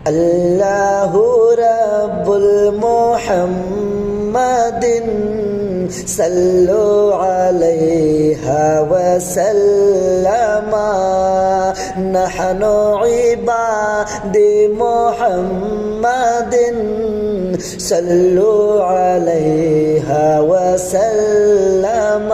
اللہ رب المحمد صلو علیہ وسلم نحن عباد محمد صلو علیہ وسلم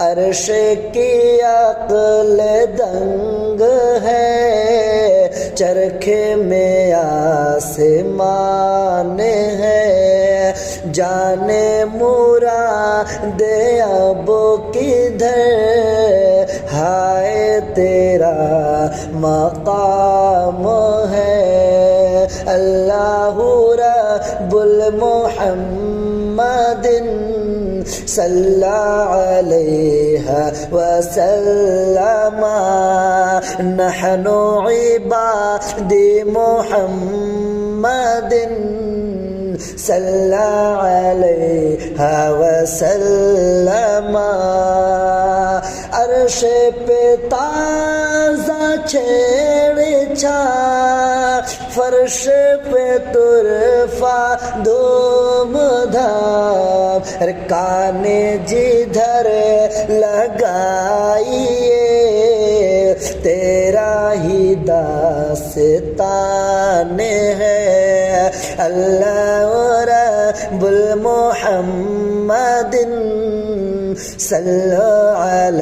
عرش کی عقل دنگ ہے چرخے میں آسمان ہے جانے مراد اب کدھر ہائے تیرا مقام ہے اللہ رب المحمد صلی علیہ وسلم نحن عباد محمد صلی علیہ وسلم عرش پہ تازہ چھیڑ چھا فرش پہ طرفہ دھوم دھام کان جدھر لگائیے تیرا ہی داستان ہے اللہ رب المحمد صلی اللہ علیہ